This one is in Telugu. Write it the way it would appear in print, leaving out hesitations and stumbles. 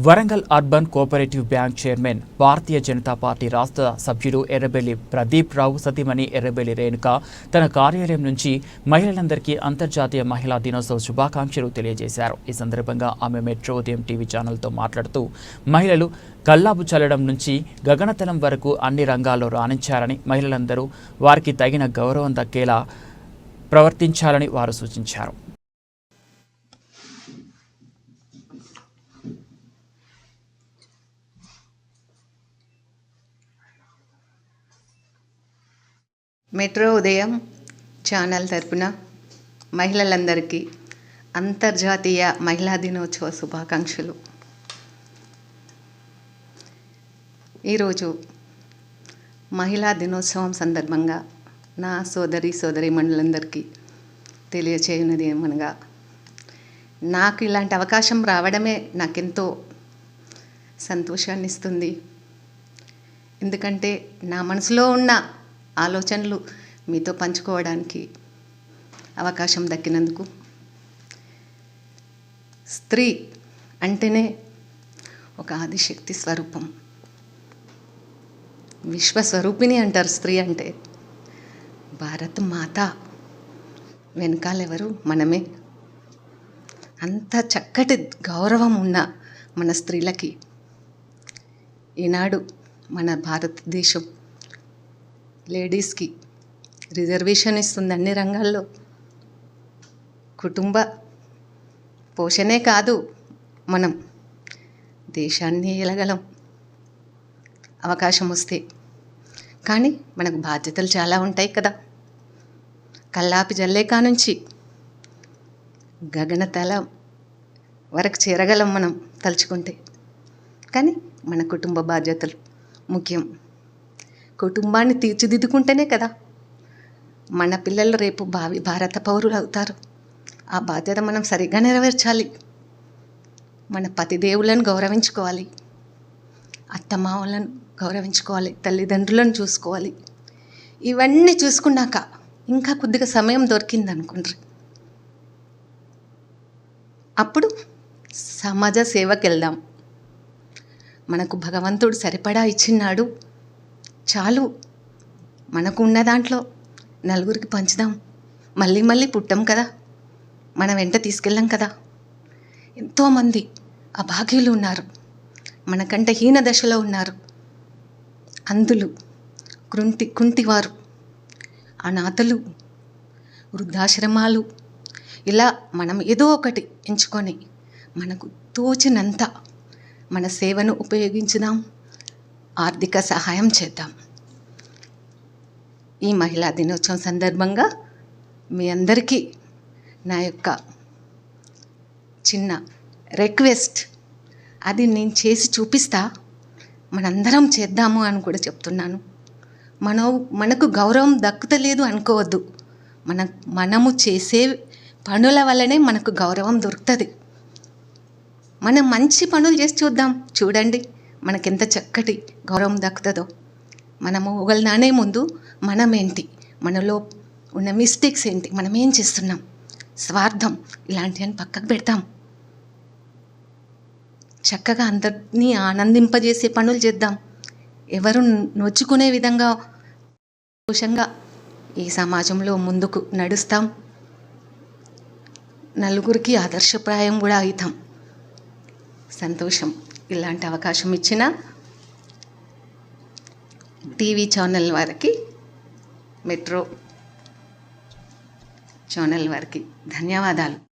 Warangal urban cooperative bank chairman Bharatiya Janata party రాష్ట్ర సభ్యుడు ఎర్రబెల్లి ప్రదీప్ రావు సతీమణి ఎర్రబెల్లి రేణుక తన కార్యాలయం నుంచి మహిళలందరికీ అంతర్జాతీయ మహిళా దినోత్సవ శుభాకాంక్షలు తెలియజేశారు. ఈ సందర్భంగా ఆమె మెట్రో ఉదయం టీవీ ఛానల్తో మాట్లాడుతూ మహిళలు కల్లాపు చల్లడం నుంచి గగనతలం వరకు అన్ని రంగాల్లో రాణించారని, మహిళలందరూ వారికి తగిన గౌరవం దక్కేలా ప్రవర్తించాలని వారు సూచించారు. మెట్రో ఉదయం ఛానల్ తరపున మహిళలందరికీ అంతర్జాతీయ మహిళా దినోత్సవ శుభాకాంక్షలు. ఈరోజు మహిళా దినోత్సవం సందర్భంగా నా సోదరీమణులందరికీ తెలియచేయనది ఏమనగా, నాకు ఇలాంటి అవకాశం రావడమే నాకెంతో సంతోషాన్ని ఇస్తుంది. ఎందుకంటే నా మనసులో ఉన్న ఆలోచనలు మీతో పంచుకోవడానికి అవకాశం దక్కినందుకు. స్త్రీ అంటేనే ఒక ఆదిశక్తి స్వరూపం, విశ్వస్వరూపిణి అంటారు. స్త్రీ అంటే భారత మాత, వెనకాలెవరు? మనమే. అంత చక్కటి గౌరవం ఉన్న మన స్త్రీలకి ఈనాడు మన భారతదేశం లేడీస్కి రిజర్వేషన్ ఇస్తుంది అన్ని రంగాల్లో. కుటుంబ పోషణే కాదు, మనం దేశాన్ని ఏలగలం అవకాశం వస్తే. కానీ మనకు బాధ్యతలు చాలా ఉంటాయి కదా. కల్లాపి జల్లే కానుంచి గగనతల వరకు చేరగలం మనం తలుచుకుంటే. కానీ మన కుటుంబ బాధ్యతలు ముఖ్యం. కుటుంబాన్ని తీర్చిదిద్దుకుంటేనే కదా మన పిల్లలు రేపు భావి భారత పౌరులు అవుతారు. ఆ బాధ్యత మనం సరిగ్గా నెరవేర్చాలి. మన పతిదేవులను గౌరవించుకోవాలి, అత్తమామలను గౌరవించుకోవాలి, తల్లిదండ్రులను చూసుకోవాలి. ఇవన్నీ చూసుకున్నాక ఇంకా కొద్దిగా సమయం దొరికింది అనుకోండి, అప్పుడు సమాజ సేవకి వెళ్దాం. మనకు భగవంతుడు సరిపడా ఇచ్చినాడు, చాలు. మనకు ఉన్న దాంట్లో నలుగురికి పంచుదాం. మళ్ళీ మళ్ళీ పుట్టాం కదా, మన వెంట తీసుకెళ్ళాం కదా. ఎంతోమంది అభాగ్యులు ఉన్నారు, మనకంటే హీన దశలో ఉన్నారు, అంధులు, కుంటివారు, అనాథలు, వృద్ధాశ్రమాలు. ఇలా మనం ఏదో ఒకటి ఎంచుకొని మనకు తోచినంత మన సేవను ఉపయోగించుదాం, ఆర్థిక సహాయం చేద్దాం. ఈ మహిళా దినోత్సవం సందర్భంగా మీ అందరికీ నా యొక్క చిన్న రిక్వెస్ట్, అది నేను చేసి చూపిస్తా, మనందరం చేద్దాము అని కూడా చెప్తున్నాను. మనకు గౌరవం దక్కుతలేదు అనుకోవద్దు. మనము చేసే పనుల వల్లనే మనకు గౌరవం దొరుకుతుంది. మనం మంచి పనులు చేసి చూద్దాం, చూడండి మనకెంత చక్కటి గౌరవం దక్కుతుందో. మనము ఒకళ్ళనానే ముందు మనమేంటి, మనలో ఉన్న మిస్టేక్స్ ఏంటి, మనం ఏం చేస్తున్నాం, స్వార్థం ఇలాంటివన్నీ పక్కకు పెడతాం. చక్కగా అందరినీ ఆనందింపజేసే పనులు చేద్దాం. ఎవరు నొచ్చుకునే విధంగా సంతోషంగా ఈ సమాజంలో ముందుకు నడుస్తాం. నలుగురికి ఆదర్శప్రాయం కూడా అవుతాం. సంతోషం. ఇలాంటి అవకాశం ఇచ్చిన టీవీ ఛానల్ వారికి, మెట్రో ఛానల్ వారికి ధన్యవాదాలు.